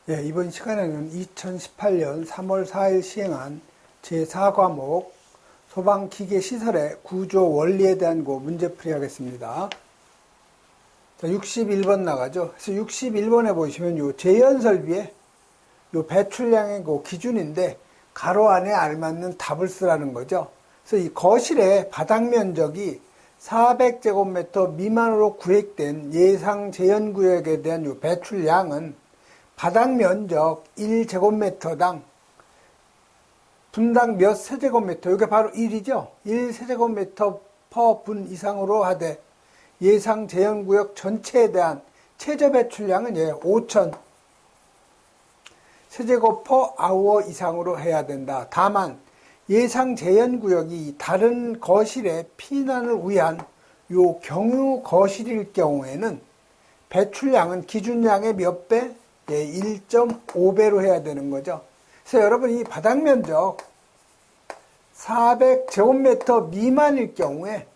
예, 이번 시간에는 2018년 3월 4일 시행한 제4과목 소방기계시설의 구조 원리에 대한 문제풀이 하겠습니다. 자, 61번 나가죠. 그래서 61번에 보시면 요 재현설비의 요 배출량의 기준인데 가로 안에 알맞는 답을 쓰라는 거죠. 그래서 이 거실의 바닥 면적이 400제곱미터 미만으로 구획된 예상 재현구역에 대한 요 배출량은 바닥 면적 1제곱미터당 분당 몇 세제곱미터, 이게 바로 1이죠. 1세제곱미터 퍼 분 이상으로 하되 예상 재현구역 전체에 대한 최저 배출량은 5,000 세제곱 퍼 아워 이상으로 해야 된다. 다만 예상 재현구역이 다른 거실의 피난을 위한 요 경유 거실일 경우에는 배출량은 기준량의 몇 배? 1.5배로 해야 되는 거죠. 그래서 여러분 이 바닥 면적 400제곱미터 미만일 경우에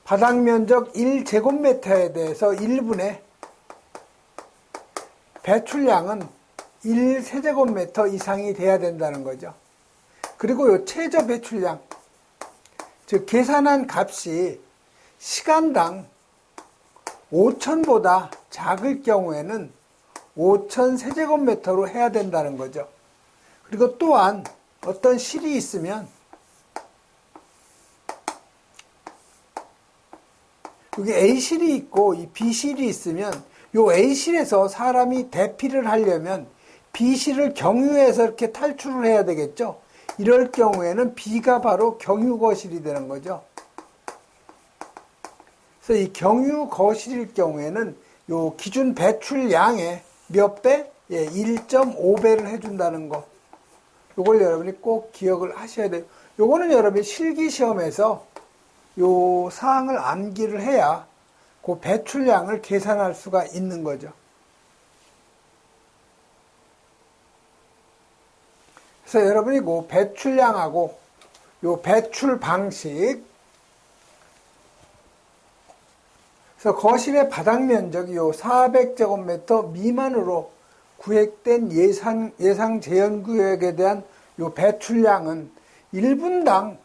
바닥 면적 1제곱미터에 대해서 1분의 배출량은 1세제곱미터 이상이 돼야 된다는 거죠. 그리고 요 최저 배출량, 즉 계산한 값이 시간당 5,000보다 작을 경우에는 5,000세제곱미터로 해야 된다는 거죠. 그리고 또한 어떤 실이 있으면 여기 A실이 있고 이 B실이 있으면 요 A실에서 사람이 대피를 하려면 B실을 경유해서 이렇게 탈출을 해야 되겠죠. 이럴 경우에는 B가 바로 경유거실이 되는 거죠. 그래서 이 경유 거실일 경우에는 요 기준 배출량의 몇 배? 1.5배를 해준다는 거. 요걸 여러분이 꼭 기억을 하셔야 돼요. 요거는 여러분이 실기시험에서 요 사항을 암기를 해야 그 배출량을 계산할 수가 있는 거죠. 그래서 여러분이 그 배출량하고 요 배출 방식, 그래서 거실의 바닥 면적이 요 400제곱미터 미만으로 구획된 예상 재현구역에 대한 요 배출량은 1분당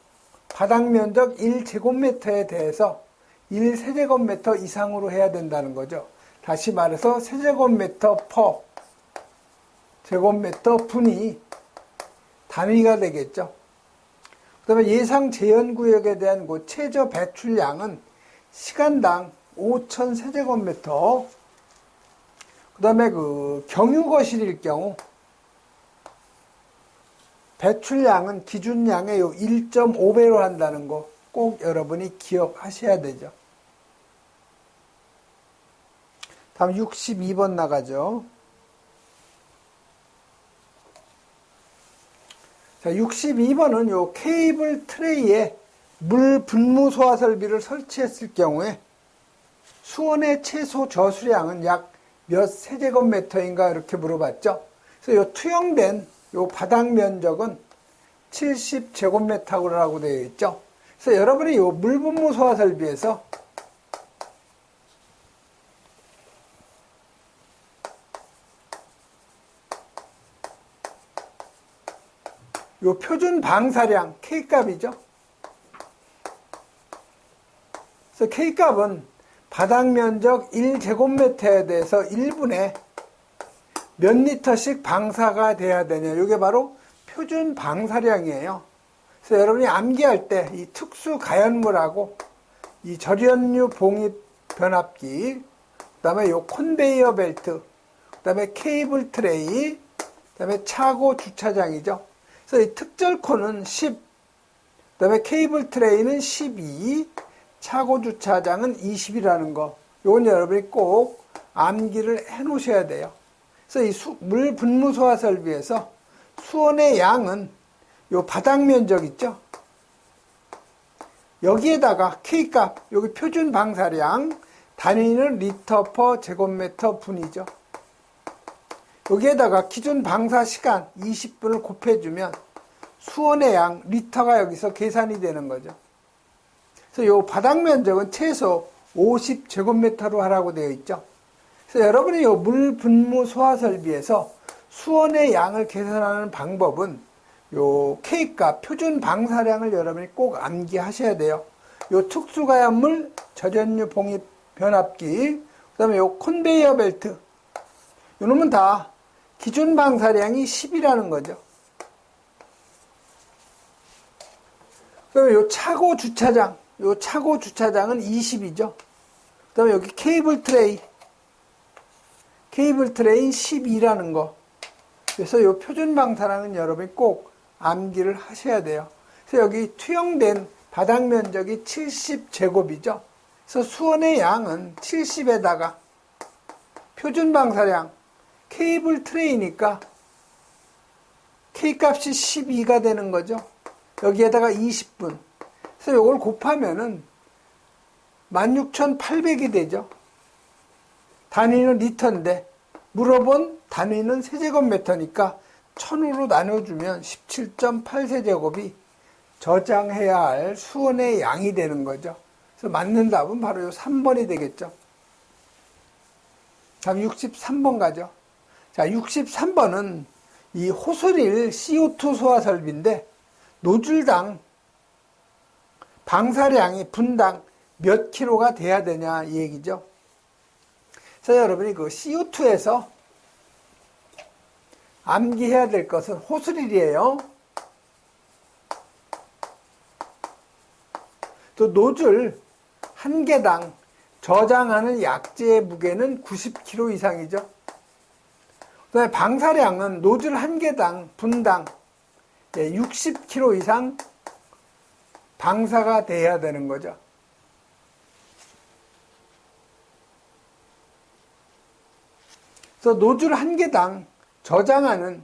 바닥 면적 1제곱미터에 대해서 1세제곱미터 이상으로 해야 된다는 거죠. 다시 말해서 세제곱미터 퍼 제곱미터 분이 단위가 되겠죠. 그 다음에 예상 재현구역에 대한 그 최저 배출량은 시간당 5,000세제곱미터. 그 다음에 그 경유거실일 경우 배출량은 기준량의 1.5배로 한다는 거 꼭 여러분이 기억하셔야 되죠. 다음 62번 나가죠. 자, 62번은 요 케이블 트레이에 물 분무 소화 설비를 설치했을 경우에 수온의 최소 저수량은 약 몇 세제곱미터인가 이렇게 물어봤죠. 그래서 요 투영된 요 바닥 면적은 70제곱미터라고 되어 있죠. 그래서 여러분이 요 물 분무 소화 설비에서 요 표준 방사량 K값이죠. 그래서 K값은 바닥 면적 1제곱미터에 대해서 1분에 몇 리터씩 방사가 돼야 되냐. 이게 바로 표준 방사량이에요. 그래서 여러분이 암기할 때 이 특수 가연물하고 이 절연류 봉입 변압기, 그 다음에 요 컨베이어 벨트, 그 다음에 케이블 트레이, 그 다음에 차고 주차장이죠. 그래서 이 특절코는 10, 그 다음에 케이블 트레이는 12, 차고 주차장은 20이라는 거. 요건 여러분이 꼭 암기를 해 놓으셔야 돼요. 그래서 이 물 분무 소화 설비에서 수온의 양은 요 바닥 면적 있죠? 여기에다가 K값, 여기 표준 방사량, 단위는 리터 퍼 제곱미터 분이죠. 여기에다가 기준 방사 시간 20분을 곱해주면 수온의 양, 리터가 여기서 계산이 되는 거죠. 그래서 요 바닥 면적은 최소 50제곱미터로 하라고 되어 있죠. 그래서 여러분이 이 물 분무 소화 설비에서 수온의 양을 계산하는 방법은 요 K값 표준 방사량을 여러분이 꼭 암기하셔야 돼요. 요 특수가연물 절연유 봉입 변압기, 그다음에 요 컨베이어 벨트, 요놈은 다 기준 방사량이 10이라는 거죠. 그다음에 요 차고 주차장, 요 차고 주차장은 20이죠. 그다음에 여기 케이블 트레이 12라는 거. 그래서 요 표준 방사량은 여러분이 꼭 암기를 하셔야 돼요. 그래서 여기 투영된 바닥 면적이 70제곱이죠. 그래서 수온의 양은 70에다가 표준 방사량 케이블 트레이니까 K값이 12가 되는 거죠. 여기에다가 20분. 그래서 이걸 곱하면은 16,800이 되죠. 단위는 리터인데 물어본 단위는 세제곱미터니까 1000으로 나눠주면 17.8세제곱이 저장해야 할 수온의 양이 되는 거죠. 그래서 맞는 답은 바로 이 3번이 되겠죠. 다음 63번 가죠. 자, 63번은 이 호스릴 CO2 소화 설비인데 노즐당 방사량이 분당 몇 킬로가 돼야 되냐 이 얘기죠. 그래서 여러분이 그 CO2에서 암기해야 될 것은 호스릴이에요. 또 노즐 한 개당 저장하는 약재의 무게는 90kg 이상이죠. 그다음에 방사량은 노즐 한 개당 분당 60kg 이상 방사가 돼야 되는 거죠. 그래서 노즐 한 개당 저장하는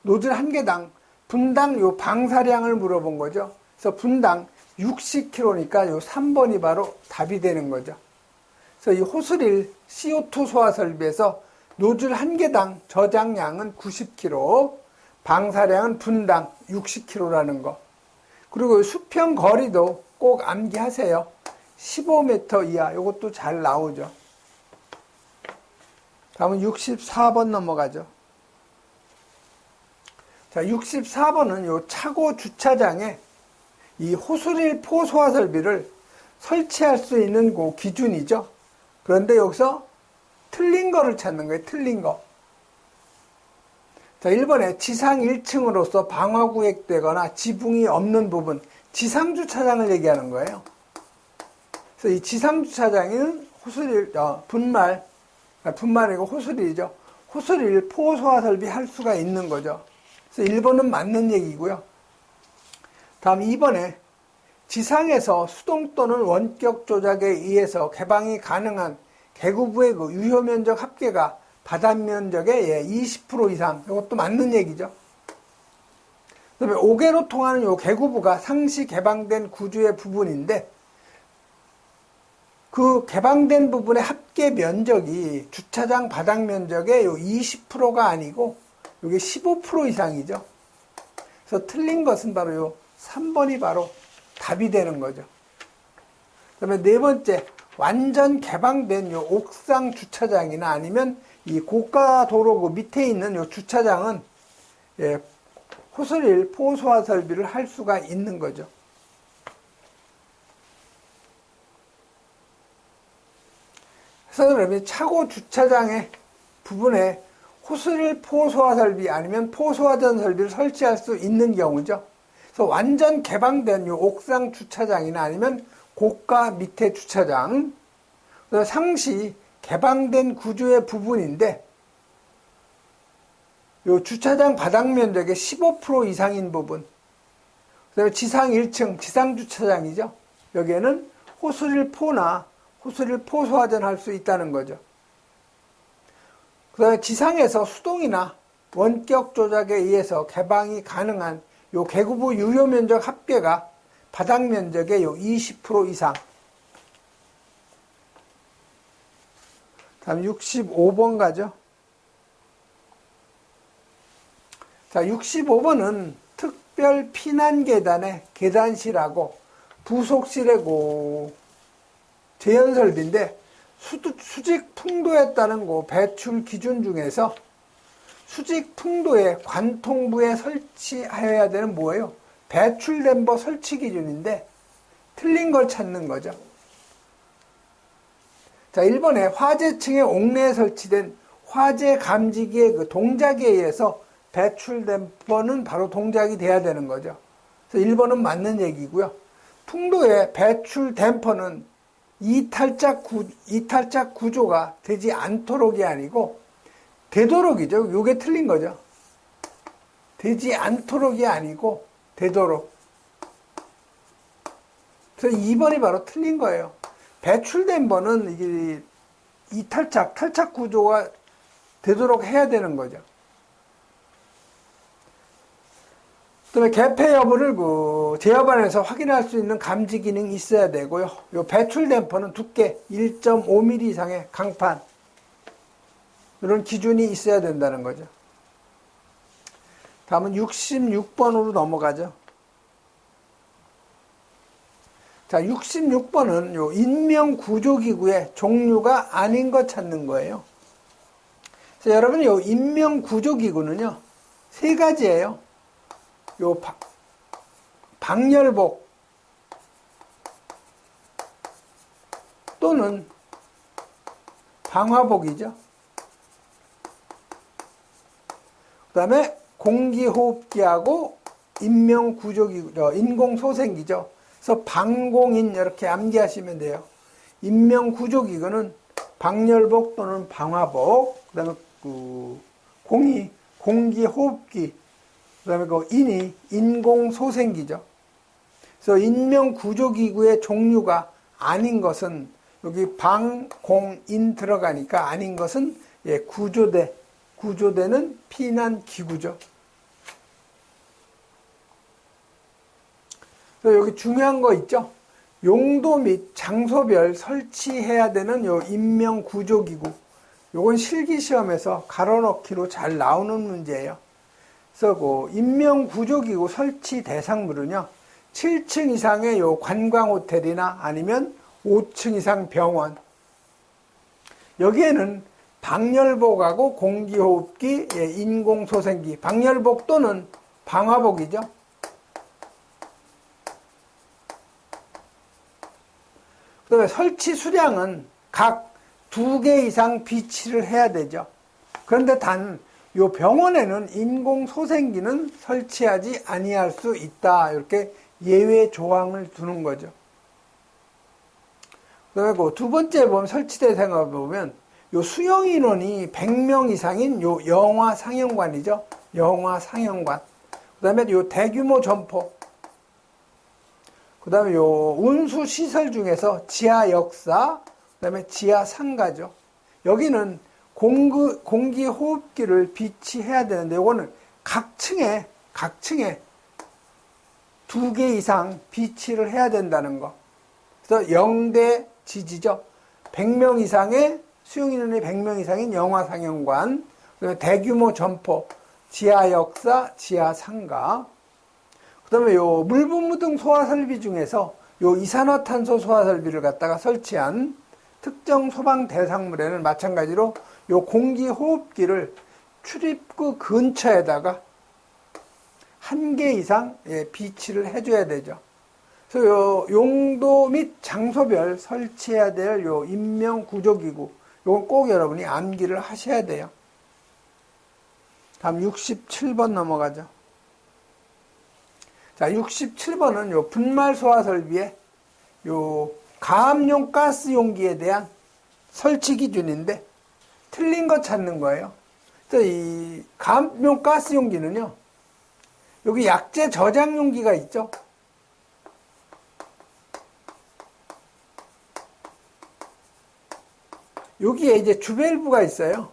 노즐 한 개당 분당 요 방사량을 물어본 거죠. 그래서 분당 60kg니까 요 3번이 바로 답이 되는 거죠. 그래서 이 호스릴 CO2 소화 설비에서 노즐 한 개당 저장량은 90kg, 방사량은 분당 60kg라는 거. 그리고 수평 거리도 꼭 암기하세요. 15m 이하, 이것도 잘 나오죠. 다음은 64번 넘어가죠. 자, 64번은 요 차고 주차장에 이 호스릴 포소화 설비를 설치할 수 있는 그 기준이죠. 그런데 여기서 틀린 거를 찾는 거예요. 틀린 거. 자, 1번에 지상 1층으로서 방화구획되거나 지붕이 없는 부분, 지상주차장을 얘기하는 거예요. 그래서 이 지상주차장에는 호스릴, 분말이고 호스릴이죠. 호스릴 포소화 설비 할 수가 있는 거죠. 그래서 1번은 맞는 얘기고요. 다음 2번에 지상에서 수동 또는 원격 조작에 의해서 개방이 가능한 개구부의 그 유효 면적 합계가 바닥 면적의 20% 이상. 이것도 맞는 얘기죠. 그 다음에 5개로 통하는 요 개구부가 상시 개방된 구조의 부분인데 그 개방된 부분의 합계 면적이 주차장 바닥 면적의 요 20%가 아니고 이게 15% 이상이죠. 그래서 틀린 것은 바로 요 3번이 바로 답이 되는 거죠. 그 다음에 네 번째, 완전 개방된 요 옥상 주차장이나 아니면 이 고가 도로구 밑에 있는 요 주차장은 호스릴 포소화 설비를 할 수가 있는 거죠. 그래서 그러면 차고 주차장의 부분에 호스릴 포소화 설비 아니면 포소화전 설비를 설치할 수 있는 경우죠. 그래서 완전 개방된 요 옥상 주차장이나 아니면 고가 밑에 주차장, 상시 개방된 구조의 부분인데 요 주차장 바닥 면적의 15% 이상인 부분, 그다음에 지상 1층 지상 주차장이죠. 여기에는 호스릴 포나 호스릴 포소화전 할 수 있다는 거죠. 그 다음에 지상에서 수동이나 원격 조작에 의해서 개방이 가능한 요 개구부 유효 면적 합계가 바닥 면적의 요 20% 이상. 다음 65번 가죠. 자, 65번은 특별 피난 계단의 계단실하고 부속실의 재현 설비인데 수직 풍도에 따른 배출 기준 중에서 수직 풍도의 관통부에 설치하여야 되는 뭐예요? 배출 댐버 설치 기준인데 틀린 걸 찾는 거죠. 자, 1번에 화재층의 옥내에 설치된 화재 감지기의 그 동작에 의해서 배출 댐퍼는 바로 동작이 돼야 되는 거죠. 그래서 1번은 맞는 얘기고요. 풍도의 배출 댐퍼는 이탈작 구조가 되지 않도록이 아니고 되도록이죠. 요게 틀린 거죠. 되지 않도록이 아니고 되도록. 그래서 2번이 바로 틀린 거예요. 배출된 번은 이게 탈착 구조가 되도록 해야 되는 거죠. 그다음에 개폐 여부를 제어반에서 확인할 수 있는 감지 기능이 있어야 되고요. 요 배출 댐퍼는 두께 1.5mm 이상의 강판, 이런 기준이 있어야 된다는 거죠. 다음은 66번으로 넘어가죠. 자, 66번은 요 인명구조기구의 종류가 아닌 것 찾는 거예요. 그래서 여러분, 요 인명구조기구는요, 세 가지예요. 요 방열복 또는 방화복이죠. 그 다음에 공기호흡기하고 인명구조기구, 인공소생기죠. 그래서 방공인 이렇게 암기하시면 돼요. 인명구조기구는 방열복 또는 방화복, 그 다음에 공기호흡기, 그 다음에 인이 인공소생기죠. 그래서 인명구조기구의 종류가 아닌 것은 여기 방, 공, 인 들어가니까 아닌 것은 구조대는 피난기구죠. 그래서 여기 중요한 거 있죠. 용도 및 장소별 설치해야 되는 요 인명구조기구. 요건 실기시험에서 가로넣기로 잘 나오는 문제예요. 그래서 인명구조기구 설치 대상물은요, 7층 이상의 요 관광호텔이나 아니면 5층 이상 병원. 여기에는 방열복하고 공기호흡기, 인공소생기, 방열복 또는 방화복이죠. 그 다음에 설치 수량은 각 2개 이상 비치를 해야 되죠. 그런데 단, 요 병원에는 인공소생기는 설치하지 아니할 수 있다. 이렇게 예외 조항을 두는 거죠. 그리고 두 번째 보면 설치 대상을 보면 요 수용 인원이 100명 이상인 요 영화 상영관이죠. 영화 상영관. 그 다음에 요 대규모 점포. 그 다음에 요 운수 시설 중에서 지하 역사, 그 다음에 지하 상가죠. 여기는 공기 호흡기를 비치해야 되는데 요거는 각 층에 2개 이상 비치를 해야 된다는 거. 그래서 영대 지지죠. 100명 이상의 수용 인원이 100명 이상인 영화 상영관, 그다음에 대규모 점포, 지하 역사, 지하 상가. 그다음에 요 물분무등 소화 설비 중에서 요 이산화탄소 소화 설비를 갖다가 설치한 특정 소방 대상물에는 마찬가지로 요 공기 호흡기를 출입구 근처에다가 1개 이상 비치를 해줘야 되죠. 그래서 요 용도 및 장소별 설치해야 될 요 인명구조기구, 요건 꼭 여러분이 암기를 하셔야 돼요. 다음 67번 넘어가죠. 자, 67번은 요 분말 소화 설비의 요 가압용 가스 용기에 대한 설치 기준인데 틀린 거 찾는 거예요. 그래서 이 가압용 가스 용기는요, 여기 약재 저장 용기가 있죠. 여기에 이제 주밸브가 있어요.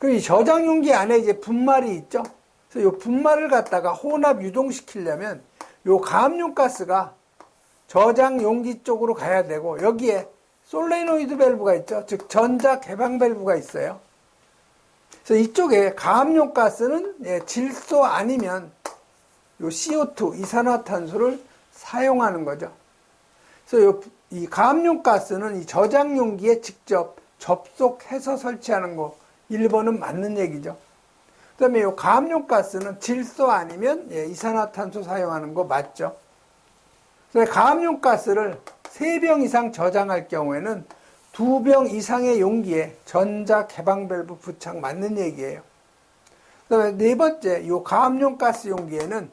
그럼 이 저장 용기 안에 이제 분말이 있죠. 그래서 이 분말을 갖다가 혼합 유동시키려면 이 가압용 가스가 저장 용기 쪽으로 가야 되고, 여기에 솔레노이드 밸브가 있죠. 즉 전자 개방 밸브가 있어요. 그래서 이쪽에 가압용 가스는 질소 아니면 요 CO2 이산화탄소를 사용하는 거죠. 그래서 이 가압용 가스는 이 저장 용기에 직접 접속해서 설치하는 거 1번은 맞는 얘기죠. 그 다음에 이 가압용 가스는 질소 아니면 이산화탄소 사용하는 거 맞죠. 그래서 가압용 가스를 3병 이상 저장할 경우에는 2병 이상의 용기에 전자 개방 밸브 부착 맞는 얘기예요. 그 다음에 네 번째, 이 가압용 가스 용기에는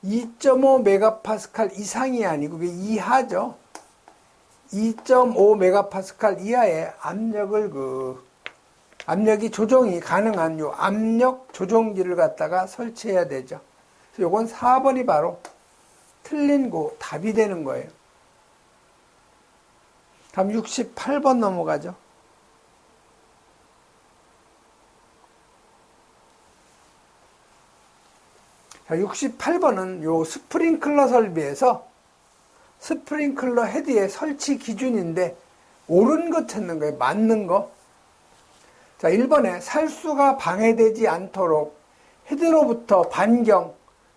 2.5 메가파스칼 이상이 아니고 이하죠. 2.5 메가파스칼 이하의 압력이 조정이 가능한 요 압력 조정기를 갖다가 설치해야 되죠. 그래서 요건 4번이 바로 틀린 거 답이 되는 거예요. 다음 68번 넘어가죠. 자, 68번은 요 스프링클러 설비에서 스프링클러 헤드의 설치 기준인데 옳은 거 찾는 거예요. 맞는 거. 자, 1번에 살수가 방해되지 않도록 헤드로부터 반경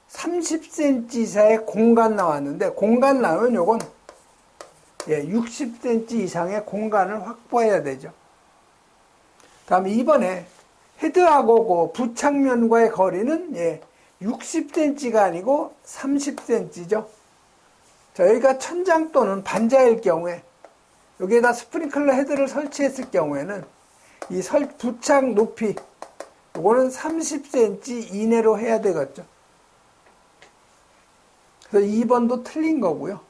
30cm 이상의 공간 나왔는데 공간 나오면 요건 60cm 이상의 공간을 확보해야 되죠. 다음 2번에 헤드하고 부착면과의 거리는 60cm가 아니고 30cm죠. 자, 여기가 천장 또는 반자일 경우에 여기에다 스프링클러 헤드를 설치했을 경우에는 이 부착 높이 이거는 30cm 이내로 해야 되겠죠. 그래서 2번도 틀린 거고요.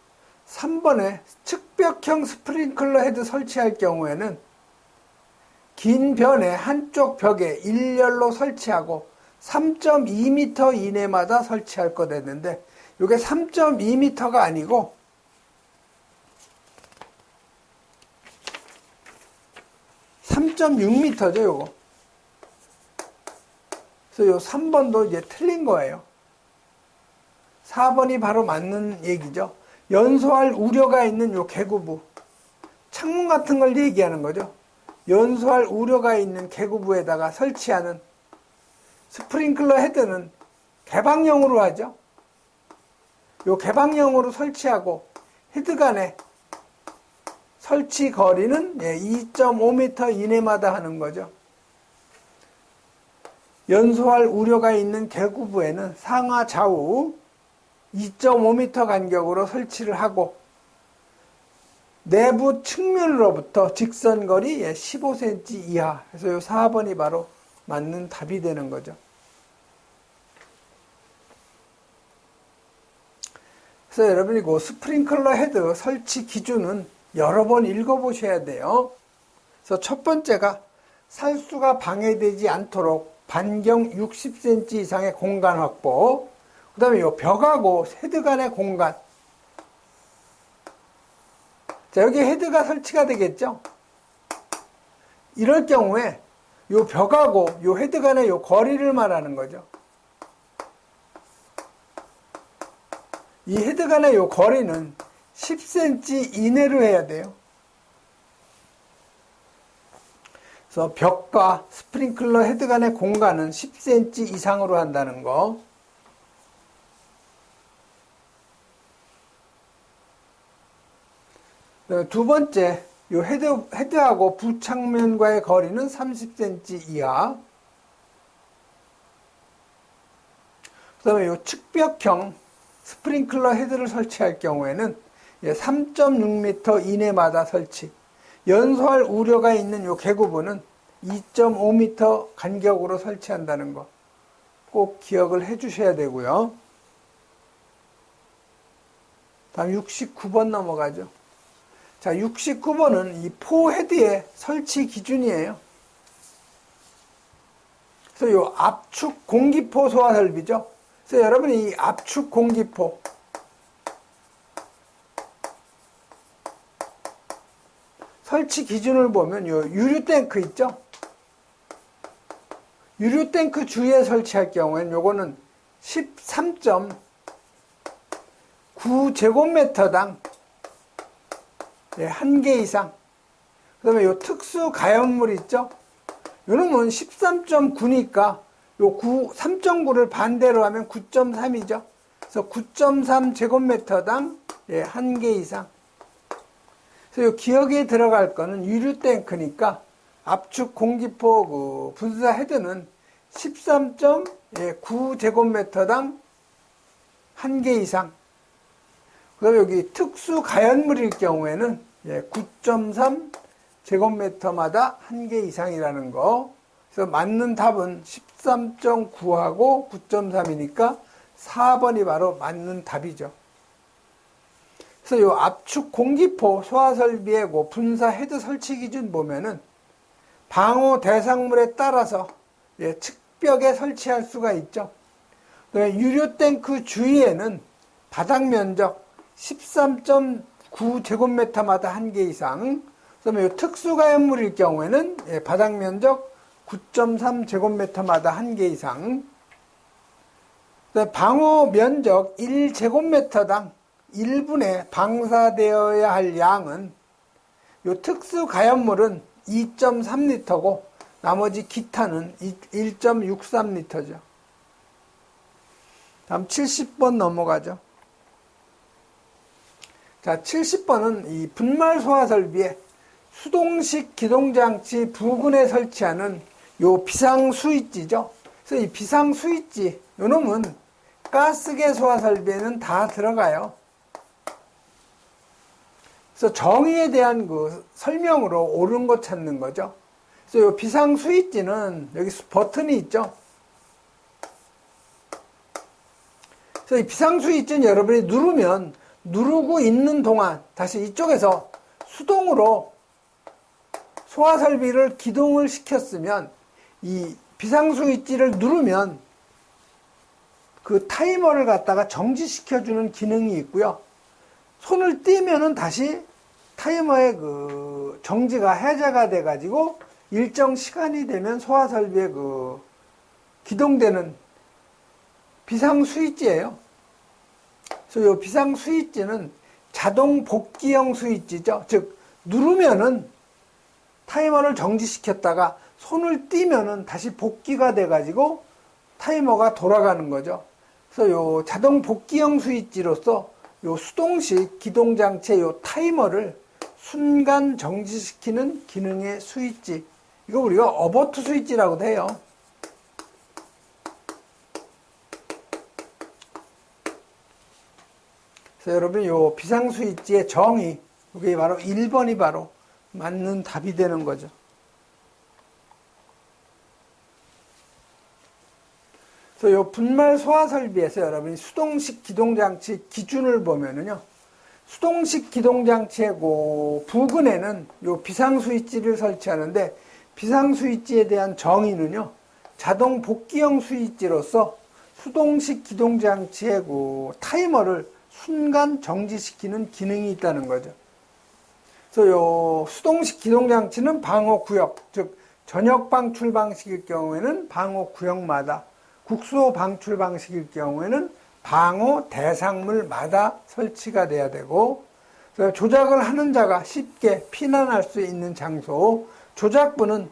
3번에 측벽형 스프링클러 헤드 설치할 경우에는 긴 변의 한쪽 벽에 일렬로 설치하고 3.2m 이내마다 설치할 거 됐는데 이게 3.2m가 아니고 3.6m죠, 요거. 그래서 요 3번도 이제 틀린 거예요. 4번이 바로 맞는 얘기죠. 연소할 우려가 있는 요 개구부. 창문 같은 걸 얘기하는 거죠. 연소할 우려가 있는 개구부에다가 설치하는 스프링클러 헤드는 개방형으로 하죠. 요 개방형으로 설치하고 헤드 간의 설치 거리는 2.5m 이내마다 하는 거죠. 연소할 우려가 있는 개구부에는 상하 좌우 2.5m 간격으로 설치를 하고 내부 측면으로부터 직선거리 15cm 이하. 그래서 요 4번이 바로 맞는 답이 되는 거죠. 그래서 여러분이 그 스프링클러 헤드 설치 기준은 여러 번 읽어보셔야 돼요. 그래서 첫 번째가 살수가 방해되지 않도록 반경 60cm 이상의 공간 확보. 그 다음에 요 벽하고 헤드 간의 공간. 자, 여기 헤드가 설치가 되겠죠? 이럴 경우에 요 벽하고 요 헤드 간의 요 거리를 말하는 거죠. 이 헤드 간의 요 거리는 10cm 이내로 해야 돼요. 그래서 벽과 스프링클러 헤드 간의 공간은 10cm 이상으로 한다는 거. 두 번째, 요 헤드하고 부착면과의 거리는 30cm 이하. 그 다음에 요 측벽형 스프링클러 헤드를 설치할 경우에는 3.6m 이내마다 설치. 연소할 우려가 있는 요 개구부는 2.5m 간격으로 설치한다는 거 꼭 기억을 해 주셔야 되고요. 다음 69번 넘어가죠. 자, 69번은 이 포헤드의 설치 기준이에요. 그래서 요 압축 공기포 소화 설비죠. 그래서 여러분이 이 압축 공기포 설치 기준을 보면 요 유류 탱크 있죠? 유류 탱크 주위에 설치할 경우에는 요거는 13.9제곱미터당 1개 이상. 그 다음에 요 특수 가연물 있죠? 요놈은 13.9니까 요 3.9를 반대로 하면 9.3이죠. 그래서 9.3제곱미터당 1개 이상. 그래서 이 기억에 들어갈 거는 유류 탱크니까 압축 공기포 분사 헤드는 13.9제곱미터당 1개 이상. 그다음에 여기 특수 가연물일 경우에는 9.3제곱미터마다 1개 이상이라는 거. 그래서 맞는 답은 13.9하고 9.3이니까 4번이 바로 맞는 답이죠. 그래서 이 압축 공기포 소화설비의 분사 헤드 설치 기준 보면은 방호 대상물에 따라서 측벽에 설치할 수가 있죠. 유료 탱크 주위에는 바닥 면적 13.9제곱미터마다 1개 이상. 그다음에 특수 가연물일 경우에는 바닥 면적 9.3제곱미터마다 1개 이상. 방호 면적 1제곱미터당 1분에 방사되어야 할 양은 요 특수 가연물은 2.3리터고 나머지 기타는 1.63리터죠. 다음 70번 넘어가죠. 자, 70번은 이 분말 소화 설비에 수동식 기동장치 부근에 설치하는 요 비상 스위치죠. 그래서 이 비상 스위치 요 놈은 가스계 소화 설비에는 다 들어가요. 그래서 정의에 대한 설명으로 옳은 거 찾는 거죠. 그래서 이 비상 스위치는 여기 버튼이 있죠. 그래서 이 비상 스위치는 여러분이 누르고 있는 동안 다시 이쪽에서 수동으로 소화 설비를 기동을 시켰으면 이 비상 스위치를 누르면 그 타이머를 갖다가 정지시켜주는 기능이 있고요. 손을 떼면은 다시 타이머의 정지가 해제가 돼가지고 일정 시간이 되면 소화 설비에 기동되는 비상 스위치예요. 그래서 이 비상 스위치는 자동 복귀형 스위치죠. 즉 누르면은 타이머를 정지시켰다가 손을 떼면은 다시 복귀가 돼가지고 타이머가 돌아가는 거죠. 그래서 이 자동 복귀형 스위치로서 요 수동식 기동장치의 요 타이머를 순간 정지시키는 기능의 스위치. 이거 우리가 어버트 스위치라고도 해요. 그래서 여러분 요 비상 스위치의 정의, 이게 바로 1번이 바로 맞는 답이 되는 거죠. 그래서 요 분말 소화 설비에서 여러분이 수동식 기동장치 기준을 보면은요, 수동식 기동장치의 부근에는 요 비상 스위치를 설치하는데, 비상 스위치에 대한 정의는요, 자동 복귀형 스위치로서 수동식 기동장치의 타이머를 순간 정지시키는 기능이 있다는 거죠. 그래서 요 수동식 기동장치는 방호 구역, 즉 전역 방출 방식일 경우에는 방호 구역마다, 국소 방출 방식일 경우에는 방호 대상물마다 설치가 돼야 되고, 조작을 하는 자가 쉽게 피난할 수 있는 장소, 조작부는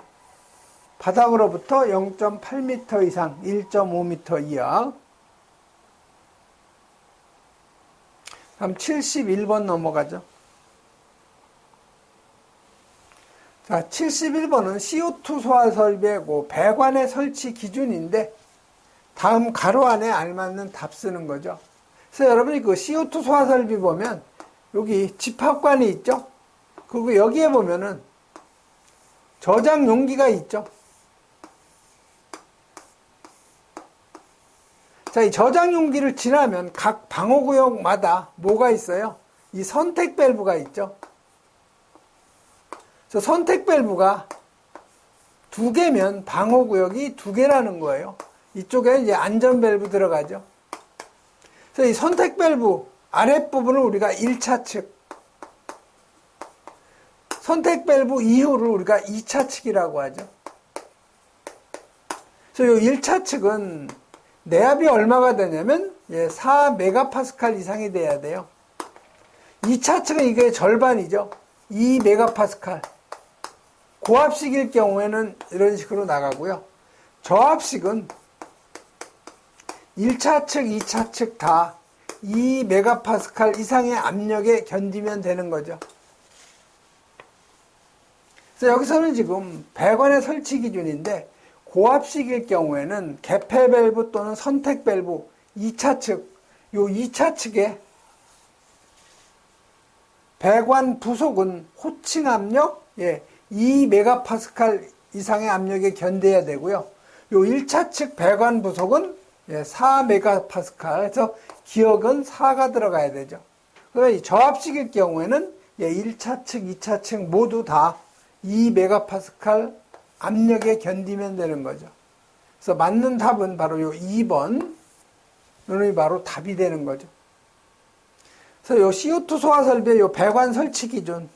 바닥으로부터 0.8m 이상, 1.5m 이하. 다음 71번 넘어가죠. 자, 71번은 CO2 소화 설비의 배관의 설치 기준인데, 다음 가로 안에 알맞는 답 쓰는 거죠. 그래서 여러분이 CO2 소화 설비 보면 여기 집합관이 있죠. 그리고 여기에 보면은 저장 용기가 있죠. 자, 이 저장 용기를 지나면 각 방호구역마다 뭐가 있어요? 이 선택 밸브가 있죠. 그래서 선택 밸브가 2개면 방호구역이 2개라는 거예요. 이쪽에 이제 안전 밸브 들어가죠. 그래서 이 선택 밸브 아랫부분을 우리가 1차 측, 선택 밸브 이후를 우리가 2차 측이라고 하죠. 그래서 이 1차 측은 내압이 얼마가 되냐면 4메가파스칼 이상이 돼야 돼요. 2차 측은 이게 절반이죠. 2메가파스칼. 고압식일 경우에는 이런 식으로 나가고요. 저압식은 1차 측, 2차 측 다 2메가파스칼 이상의 압력에 견디면 되는 거죠. 그래서 여기서는 지금 배관의 설치 기준인데 고압식일 경우에는 개폐 밸브 또는 선택 밸브 2차 측, 요 2차 측에 배관 부속은 호칭 압력 2메가파스칼 이상의 압력에 견뎌야 되고요. 요 1차 측 배관 부속은 4메가파스칼, 그래서 기억은 4가 들어가야 되죠. 그래서 저압식일 경우에는 1차 측, 2차 측 모두 다 2메가파스칼 압력에 견디면 되는 거죠. 그래서 맞는 답은 바로 요 2번, 이 바로 답이 되는 거죠. 그래서 요 CO2 소화 설비의 요 배관 설치 기준,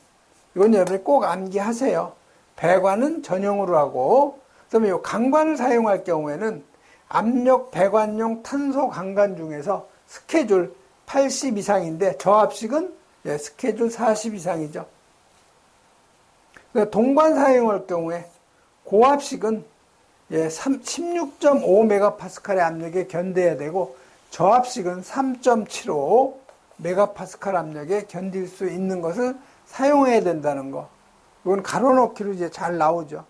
이건 여러분이 꼭 암기하세요. 배관은 전용으로 하고, 그다음에 요 강관을 사용할 경우에는 압력 배관용 탄소 강관 중에서 스케줄 80 이상인데 저압식은 스케줄 40 이상이죠. 동관 사용할 경우에 고압식은 16.5메가파스칼의 압력에 견뎌야 되고 저압식은 3.75 메가파스칼 압력에 견딜 수 있는 것을 사용해야 된다는 거. 이건 가로넣기로 이제 잘 나오죠.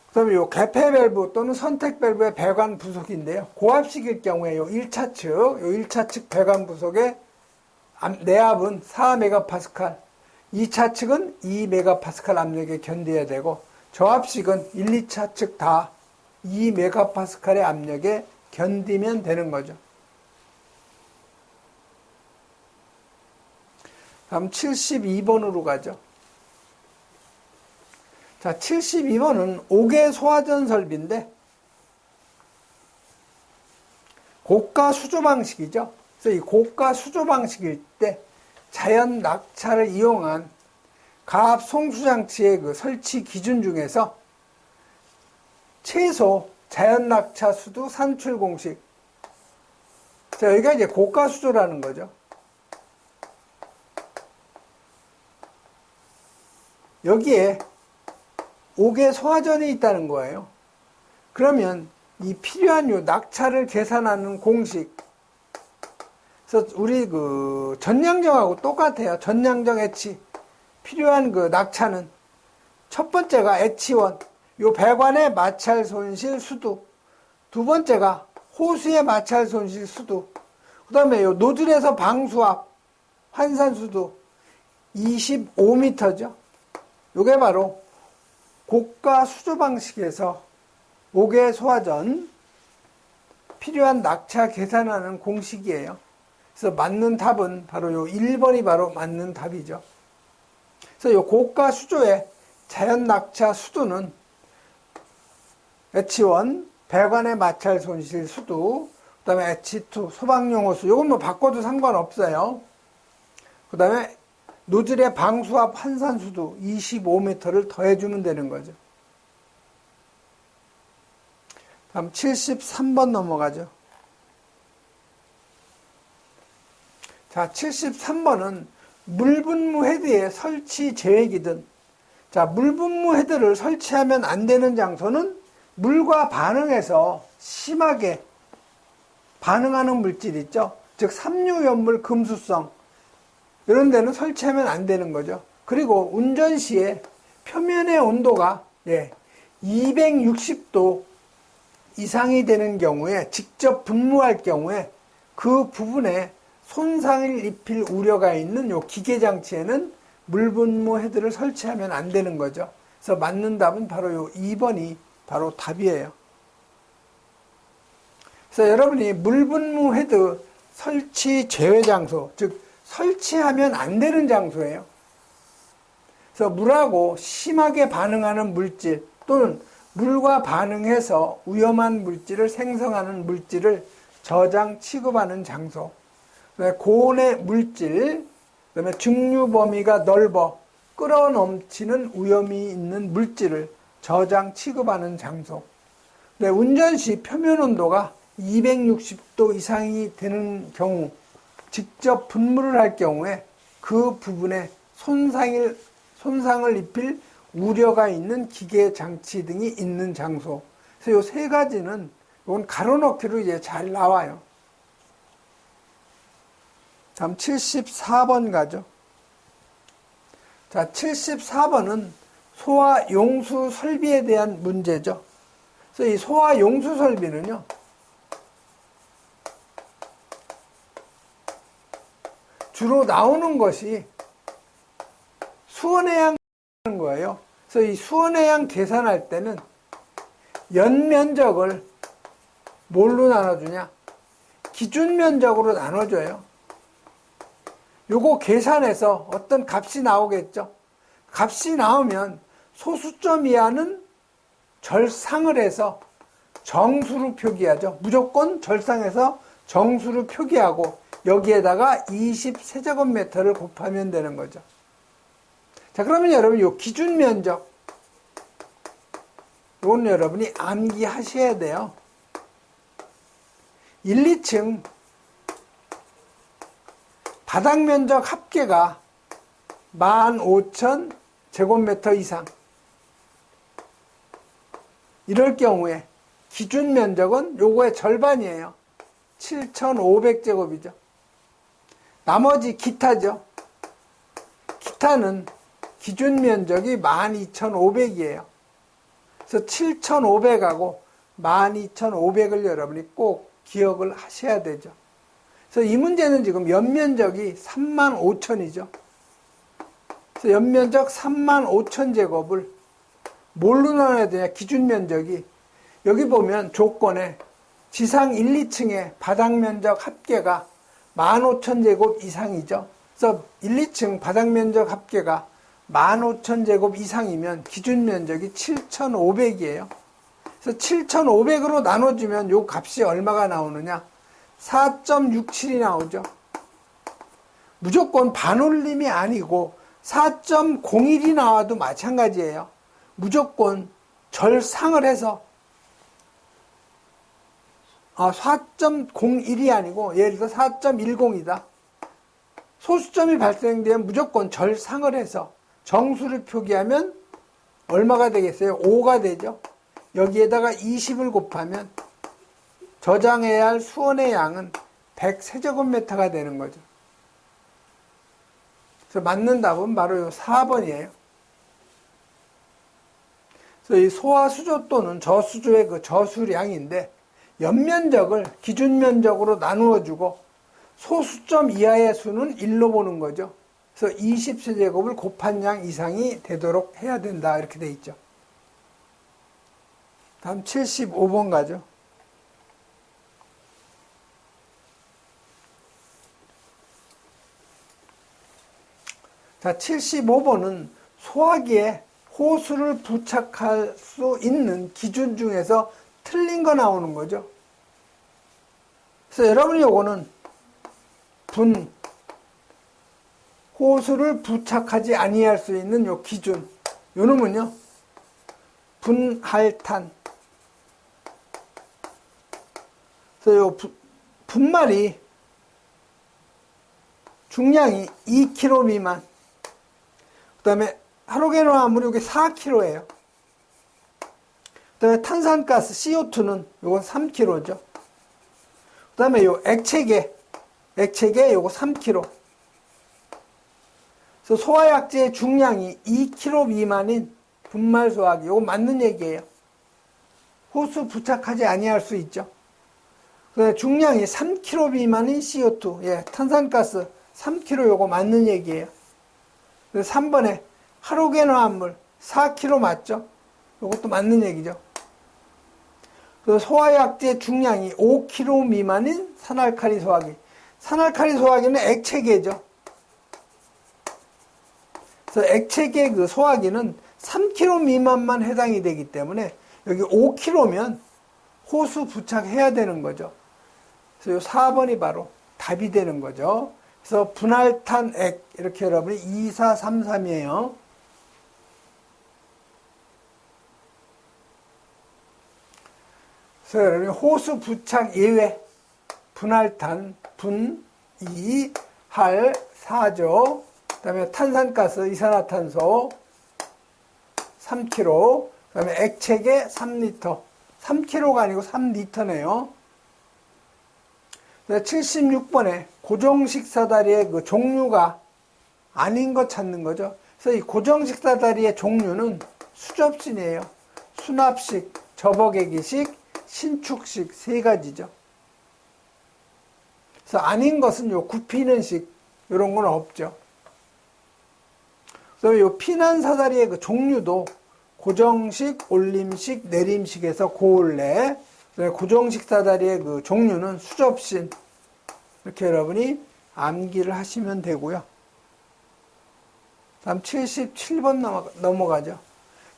그다음에 요 개폐 밸브 또는 선택 밸브의 배관 부속인데요. 고압식일 경우에 요 1차 측 배관 부속의 내압은 4메가파스칼, 2차 측은 2메가파스칼 압력에 견뎌야 되고 저압식은 1, 2차 측 다 2메가파스칼의 압력에 견디면 되는 거죠. 다음 72번으로 가죠. 자, 72번은 5개 소화전 설비인데 고가 수조 방식이죠. 그래서 이 고가 수조 방식일 때 자연 낙차를 이용한 가압 송수장치의 그 설치 기준 중에서 최소 자연 낙차 수도 산출 공식. 자, 여기가 이제 고가 수조라는 거죠. 여기에 5개 소화전이 있다는 거예요. 그러면 이 필요한 요 낙차를 계산하는 공식. 그래서 우리 그 전량정하고 똑같아요. 전량정 H. 필요한 그 낙차는 첫 번째가 H1. 요 배관의 마찰 손실 수도. 두 번째가 호수의 마찰 손실 수도. 그 다음에 요 노즐에서 방수압 환산 수도 25m죠. 요게 바로 고가 수조 방식에서 5개 소화전 필요한 낙차 계산하는 공식이에요. 그래서 맞는 답은 바로 요 1번이 바로 맞는 답이죠. 그래서 요 고가 수조의 자연 낙차 수도는 H1 배관의 마찰 손실 수도, 그 다음에 H2 소방용 호수, 요건 뭐 바꿔도 상관없어요. 그 다음에 노즐의 방수압 환산 수도 25m를 더해주면 되는 거죠. 다음 73번 넘어가죠. 자, 73번은 물분무 헤드의 설치 제외기든. 자, 물분무 헤드를 설치하면 안 되는 장소는 물과 반응해서 심하게 반응하는 물질 있죠. 즉 삼류연물 금수성, 이런 데는 설치하면 안 되는 거죠. 그리고 운전 시에 표면의 온도가 260도 이상이 되는 경우에, 직접 분무할 경우에 그 부분에 손상을 입힐 우려가 있는 요 기계장치에는 물분무 헤드를 설치하면 안 되는 거죠. 그래서 맞는 답은 바로 요 2번이 바로 답이에요. 그래서 여러분이 물분무 헤드 설치 제외 장소, 즉 설치하면 안 되는 장소예요. 그래서 물하고 심하게 반응하는 물질 또는 물과 반응해서 위험한 물질을 생성하는 물질을 저장 취급하는 장소. 고온의 물질, 그다음에 증류 범위가 넓어 끌어넘치는 위험이 있는 물질을 저장 취급하는 장소. 운전 시 표면 온도가 260도 이상이 되는 경우, 직접 분무를 할 경우에 그 부분에 손상을 입힐 우려가 있는 기계 장치 등이 있는 장소. 그래서 이 세 가지는 이건 가로넣기로 이제 잘 나와요. 다음 74번 가죠. 자, 74번은 소화 용수 설비에 대한 문제죠. 그래서 이 소화 용수 설비는요, 주로 나오는 것이 수원해양 하는 거예요. 그래서 이 수원해양 계산할 때는 연면적을 뭘로 나눠주냐? 기준면적으로 나눠줘요. 요거 계산해서 어떤 값이 나오겠죠. 값이 나오면 소수점 이하는 절상을 해서 정수로 표기하죠. 무조건 절상해서 정수로 표기하고 여기에다가 20세제곱미터를 곱하면 되는 거죠. 자, 그러면 여러분 요 기준면적 요건 여러분이 암기하셔야 돼요. 1, 2층 바닥면적 합계가 15,000제곱미터 이상, 이럴 경우에 기준면적은 요거의 절반이에요. 7,500제곱이죠. 나머지 기타죠. 기타는 기준면적이 12,500이에요. 그래서 7,500하고 12,500을 여러분이 꼭 기억을 하셔야 되죠. 그래서 이 문제는 지금 연면적이 35,000이죠. 그래서 연면적 35,000제곱을 뭘로 나눠야 되냐? 기준면적이 여기 보면 조건에 지상 1, 2층의 바닥면적 합계가 15,000제곱 이상이죠. 그래서 1, 2층 바닥면적 합계가 15,000제곱 이상이면 기준면적이 7,500이에요. 그래서 7,500으로 나눠주면 요 값이 얼마가 나오느냐? 4.67이 나오죠. 무조건 반올림이 아니고 4.01이 나와도 마찬가지예요. 무조건 절상을 해서 4.01이 아니고 예를 들어 4.10이다. 소수점이 발생되면 무조건 절상을 해서 정수를 표기하면 얼마가 되겠어요? 5가 되죠. 여기에다가 20을 곱하면 저장해야 할 수원의 양은 100세제곱미터가 되는 거죠. 그래서 맞는 답은 바로 4번이에요. 그래서 이 소화수조 또는 저수조의 그 저수량인데 연면적을 기준면적으로 나누어주고 소수점 이하의 수는 1로 보는 거죠. 그래서 20세제곱을 곱한 양 이상이 되도록 해야 된다. 이렇게 돼 있죠. 다음 75번 가죠. 자, 75번은 소화기에 호수를 부착할 수 있는 기준 중에서 틀린 거 나오는 거죠. 그래서 여러분이 요거는 호수를 부착하지 아니할 수 있는 요 기준, 요 놈은요 분할탄. 그래서 요 분말이 중량이 2kg 미만, 그 다음에 할로겐화합물이 이게 4kg예요. 그 다음에 탄산가스 CO2는 요건 3kg죠. 그 다음에 요 액체계 요거 3kg. 그래서 소화약제의 중량이 2kg 미만인 분말 소화기, 요거 맞는 얘기예요. 호수 부착하지 아니할 수 있죠. 그 다음에 중량이 3kg 미만인 CO2, 예, 탄산가스 3kg, 요거 맞는 얘기예요. 그래서 3번에 할로겐화합물 4kg 맞죠? 요것도 맞는 얘기죠. 그 소화약제 중량이 5kg 미만인 산알칼리 소화기. 산알칼리 소화기는 액체계죠. 그래서 액체계 그 소화기는 3kg 미만만 해당이 되기 때문에 여기 5kg면 호수 부착해야 되는 거죠. 그래서 요 4번이 바로 답이 되는 거죠. 그래서 분할탄 액, 이렇게 여러분이 2, 4, 3, 3이에요. 그래서 여러분이 호수 부착 예외, 분할탄, 분, 2, 할, 4죠. 그 다음에 탄산가스, 이산화탄소 3kg, 그 다음에 액체계 3리터. 3kg가 아니고 3리터네요. 76번에 고정식 사다리의 그 종류가 아닌 거 찾는 거죠. 그래서 이 고정식 사다리의 종류는 수접신이에요. 수납식, 접어개기식, 신축식 세 가지죠. 그래서 아닌 것은 요 굽히는 식 이런 건 없죠. 그래서 요 피난 사다리의 그 종류도 고정식, 올림식, 내림식에서 고올래. 고정식 사다리의 그 종류는 수접신. 이렇게 여러분이 암기를 하시면 되고요. 다음 77번 넘어가죠.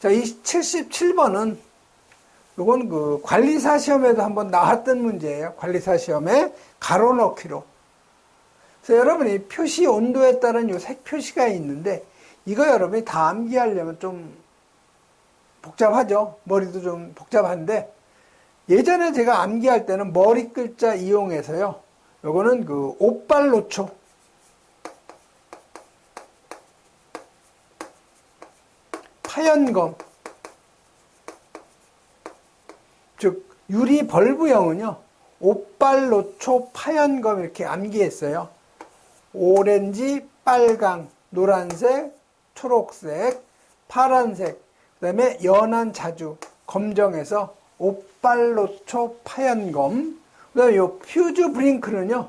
자, 이 77번은 이건 그 관리사 시험에도 한번 나왔던 문제예요. 관리사 시험에 가로 넣기로. 그래서 여러분이 표시 온도에 따른 요 색 표시가 있는데 이거 여러분이 다 암기하려면 좀 복잡하죠. 머리도 좀 복잡한데 예전에 제가 암기할 때는 머리 글자 이용해서요. 요거는 그 옥발노초, 파연검, 즉 유리 벌브형은요. 옥발노초, 파연검 이렇게 암기했어요. 오렌지, 빨강, 노란색, 초록색, 파란색, 그 다음에 연한 자주, 검정에서 옥발노초, 파연검. 그 다음에 요 퓨즈 브링크는요.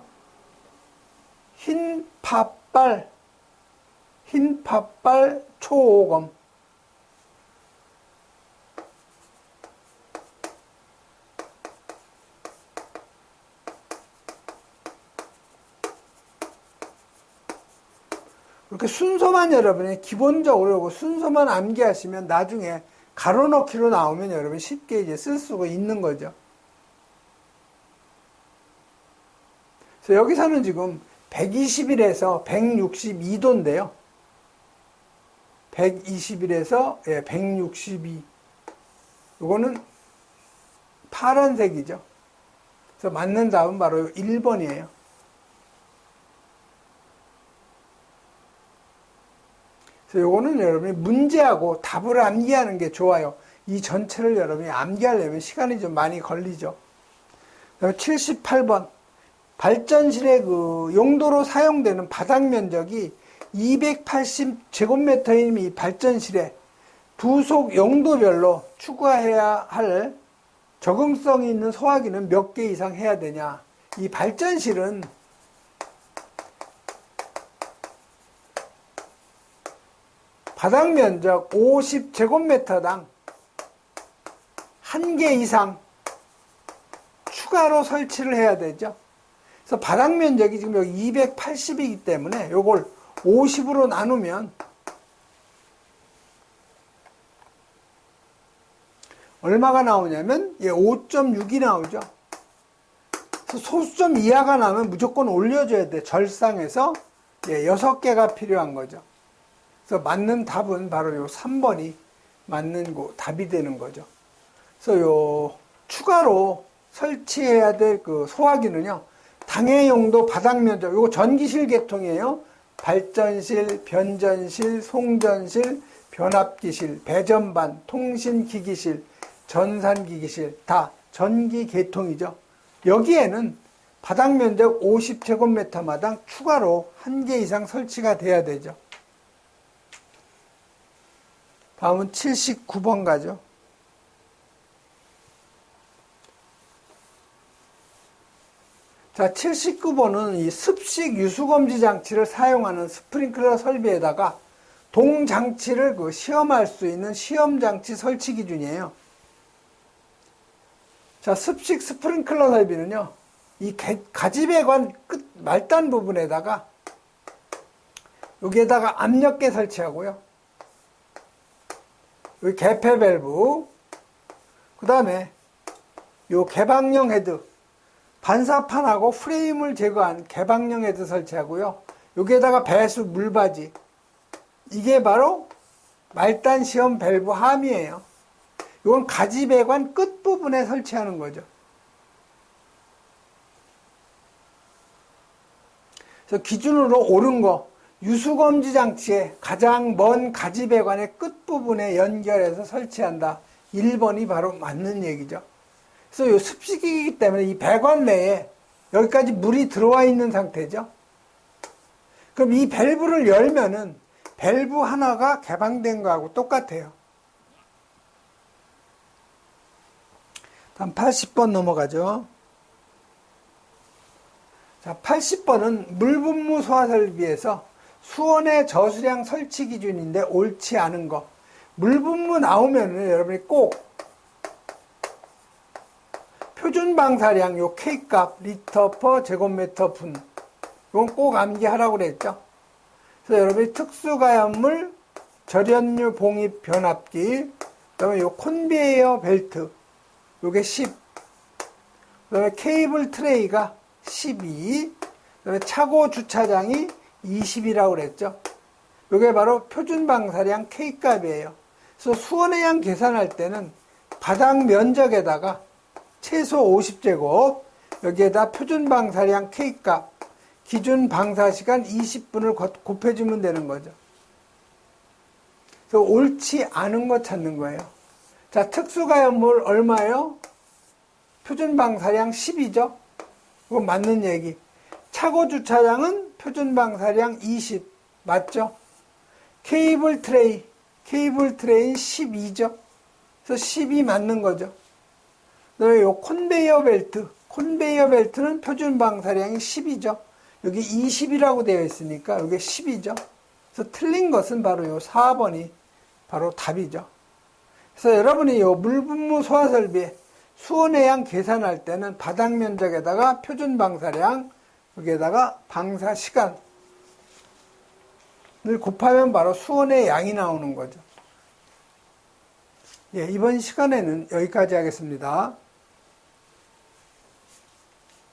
흰 팥발, 초오검. 이렇게 순서만 여러분이 기본적으로 순서만 암기하시면 나중에 가로 넣기로 나오면 여러분 쉽게 이제 쓸 수가 있는 거죠. 그래서 여기서는 지금 120일에서 162도인데요. 120일에서 162. 이거는 파란색이죠. 그래서 맞는 답은 바로 1번이에요. 그래서 요거는 여러분이 문제하고 답을 암기하는 게 좋아요. 이 전체를 여러분이 암기하려면 시간이 좀 많이 걸리죠. 78번. 발전실의 그 용도로 사용되는 바닥 면적이 280제곱미터인 이 발전실에 부속 용도별로 추가해야 할 적응성이 있는 소화기는 몇 개 이상 해야 되냐. 이 발전실은 바닥 면적 50제곱미터당 1개 이상 추가로 설치를 해야 되죠. 그래서 바닥 면적이 지금 여기 280이기 때문에 요걸 50으로 나누면 얼마가 나오냐면 5.6이 나오죠. 그래서 소수점 이하가 나면 무조건 올려줘야 돼. 절상해서 6개가 필요한 거죠. 그래서 맞는 답은 바로 요 3번이 맞는 답이 되는 거죠. 그래서 요 추가로 설치해야 될 그 소화기는요. 당해용도 바닥 면적, 요거 전기실 계통이에요. 발전실, 변전실, 송전실, 변압기실, 배전반, 통신기기실, 전산기기실 다 전기 계통이죠. 여기에는 바닥 면적 50제곱미터마당 추가로 1개 이상 설치가 돼야 되죠. 다음은 79번 가죠. 자, 79번은 이 습식 유수검지 장치를 사용하는 스프링클러 설비에다가 동장치를 시험할 수 있는 시험장치 설치 기준이에요. 자, 습식 스프링클러 설비는요, 이 가지배관 끝 말단 부분에다가 여기에다가 압력계 설치하고요. 여기 개폐 밸브, 그 다음에 요 개방형 헤드, 반사판하고 프레임을 제거한 개방형 헤드 설치하고요. 여기에다가 배수 물바지, 이게 바로 말단 시험 밸브 함이에요. 이건 가지배관 끝부분에 설치하는 거죠. 그래서 기준으로 옳은 거, 유수검지 장치의 가장 먼 가지배관의 끝부분에 연결해서 설치한다. 1번이 바로 맞는 얘기죠. 그래서 이 습식이기 때문에 이 배관 내에 여기까지 물이 들어와 있는 상태죠. 그럼 이 밸브를 열면은 밸브 하나가 개방된 거하고 똑같아요. 다음 80번 넘어가죠. 자, 80번은 물분무 소화 설비에서 수원의 저수량 설치 기준인데 옳지 않은 거. 물분무 나오면은 여러분이 꼭 표준 방사량 요 K값 리터 퍼 제곱미터 분 이건 꼭 암기하라고 그랬죠. 그래서 여러분이 특수가연물 절연류 봉입 변압기 그다음에 요 콘베이어 벨트 요게 10 그다음에 케이블 트레이가 12 그다음에 차고 주차장이 20이라고 그랬죠. 요게 바로 표준 방사량 K값이에요. 그래서 수원의 양 계산할 때는 바닥 면적에다가 최소 50제곱 여기에다 표준 방사량 K값 기준 방사시간 20분을 곱해주면 되는 거죠. 그래서 옳지 않은 거 찾는 거예요. 자, 특수가연물 얼마예요? 표준 방사량 10이죠. 그거 맞는 얘기. 차고 주차장은 표준 방사량 20 맞죠? 케이블 트레이는 12죠. 그래서 10이 맞는 거죠. 그다음에 요 콘베이어 벨트는 표준 방사량이 10이죠. 여기 20이라고 되어 있으니까 여기 10이죠. 그래서 틀린 것은 바로 요 4번이 바로 답이죠. 그래서 여러분이 요 물분무 소화 설비에 수온의 양 계산할 때는 바닥 면적에다가 표준 방사량 여기에다가 방사 시간을 곱하면 바로 수온의 양이 나오는 거죠. 예, 이번 시간에는 여기까지 하겠습니다.